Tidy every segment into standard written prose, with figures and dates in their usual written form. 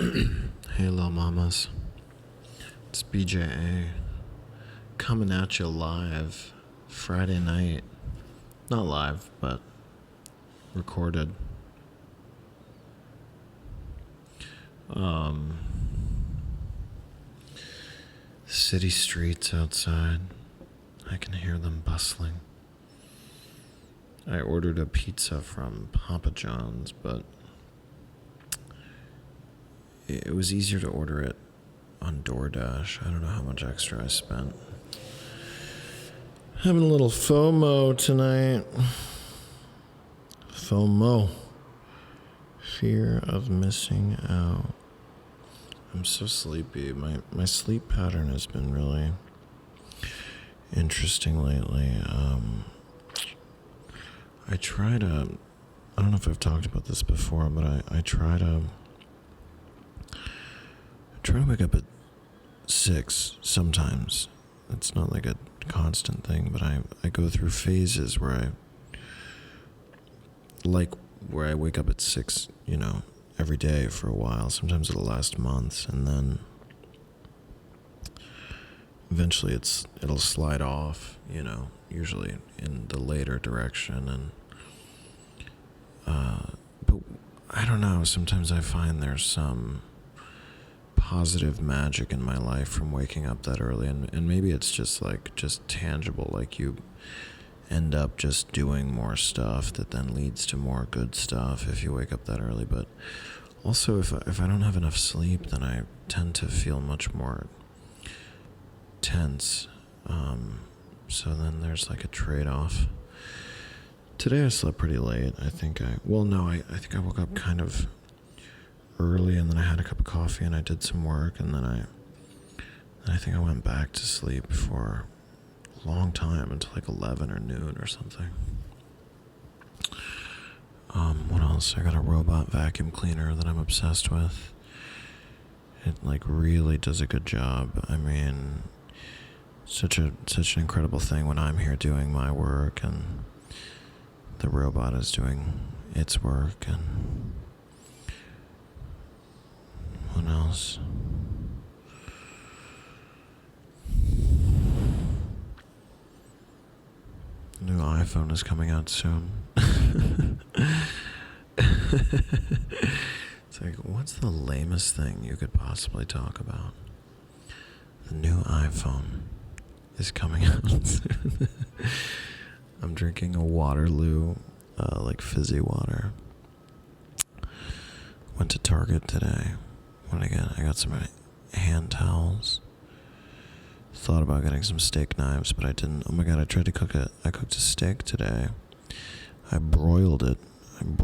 Hey, little mamas. It's BJA coming at you live Friday night. Not live, but recorded. City streets outside. I can hear them bustling. I ordered a pizza from Papa John's, but it was easier to order it on DoorDash. I don't know how much extra I spent. Having a little FOMO tonight. FOMO. Fear of missing out. I'm so sleepy. My sleep pattern has been really interesting lately. I don't know if I've talked about this before, but I try to wake up at 6 sometimes. It's not like a constant thing, but I go through phases where I wake up at 6, every day for a while. Sometimes it'll last months, and then eventually it'll slide off, usually in the later direction. And but I don't know, sometimes I find there's some positive magic in my life from waking up that early, and maybe it's just tangible, like you end up just doing more stuff that then leads to more good stuff if you wake up that early. But also, if I don't have enough sleep, then I tend to feel much more tense. So then there's like a trade-off. Today I slept pretty late. I think I woke up kind of early, and then I had a cup of coffee and I did some work, and then I think I went back to sleep for a long time, until like 11 or noon or something. What else? I got a robot vacuum cleaner that I'm obsessed with. It really does a good job. I mean, such an incredible thing when I'm here doing my work and the robot is doing its work. And what else? The new iPhone is coming out soon. It's like, what's the lamest thing you could possibly talk about? The new iPhone is coming out soon. I'm drinking a Waterloo, fizzy water. Went to Target today. What did I get? I got some hand towels. Thought about getting some steak knives, but I didn't. Oh my god, I tried to cook it. I cooked a steak today. I broiled it in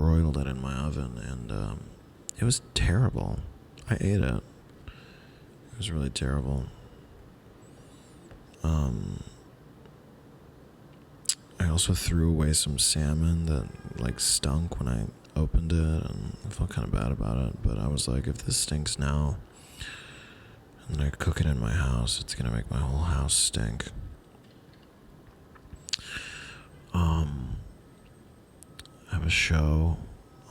my oven, and it was terrible. I ate it. It was really terrible. I also threw away some salmon that stunk when I opened it, and I felt kind of bad about it. But I was like, if this stinks now, and I cook it in my house, it's gonna make my whole house stink. I have a show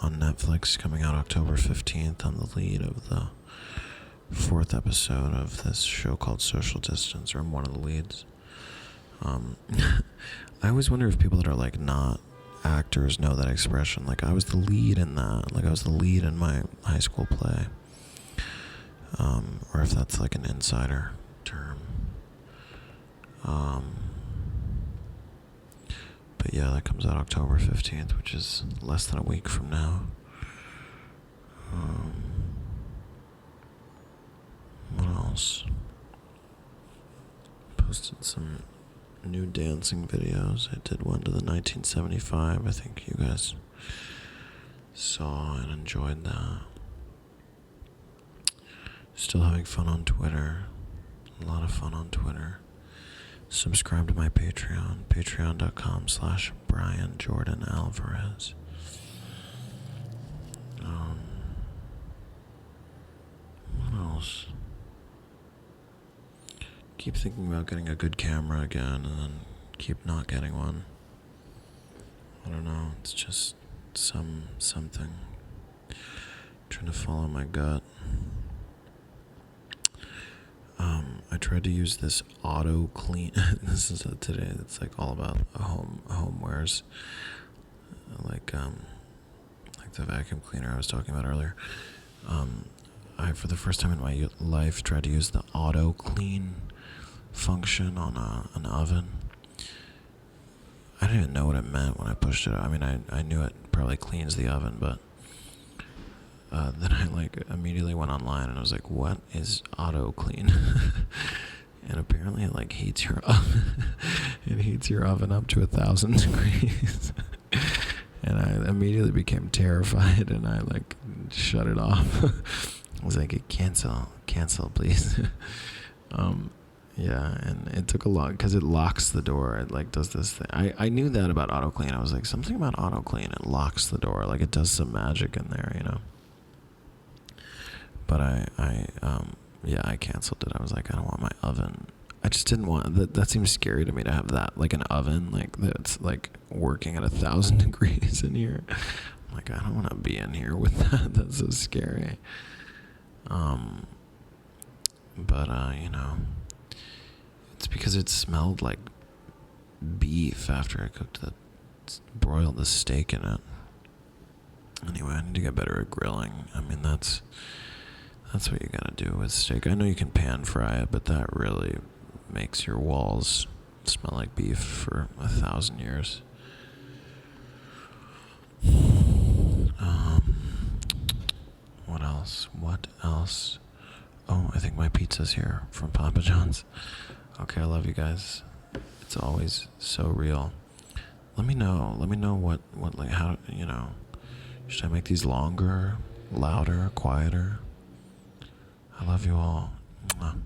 on Netflix coming out October 15th. I'm the lead of the 4th episode of this show called Social Distance, or I'm one of the leads. I always wonder if people that are not actors know that expression. I was the lead in that. I was the lead in my high school play. Or if that's an insider term. But yeah, that comes out October 15th, which is less than a week from now. What else? Posted some new dancing videos. I did one to the 1975. I think you guys saw and enjoyed that. Still having fun on Twitter. A lot of fun on Twitter. Subscribe to my Patreon. Patreon.com/Brian Jordan Alvarez. What else? Keep thinking about getting a good camera again, and then keep not getting one. I don't know. It's just something. Trying to follow my gut. I tried to use this auto clean. This is today. It's like all about homewares, like the vacuum cleaner I was talking about earlier. I, for the first time in my life, tried to use the auto clean function on an oven. I didn't even know what it meant when I pushed it. I mean, I knew it probably cleans the oven, but then I like immediately went online and I was like, what is auto clean? And apparently it like heats your oven. It heats your oven up to 1,000 degrees. And I immediately became terrified and I like shut it off. I was like, cancel please. Yeah, and it took a lot because it locks the door. It like does this thing. I knew that about auto clean. I was like, something about auto clean. It locks the door. Like it does some magic in there, you know. But I canceled it. I was like, I don't want my oven. I just didn't want that seems scary to me to have that, like an oven like that's like working at 1,000 degrees in here. I'm like, I don't want to be in here with that. That's so scary. But you know, it's because it smelled like beef after I broiled the steak in it. Anyway, I need to get better at grilling. I mean, that's what you gotta do with steak. I know you can pan fry it, but that really makes your walls smell like beef for 1,000 years. What else? Oh, I think my pizza's here from Papa John's. Okay, I love you guys. It's always so real. Let me know what like, how, you know, should I make these longer, louder, quieter? I love you all. Mwah.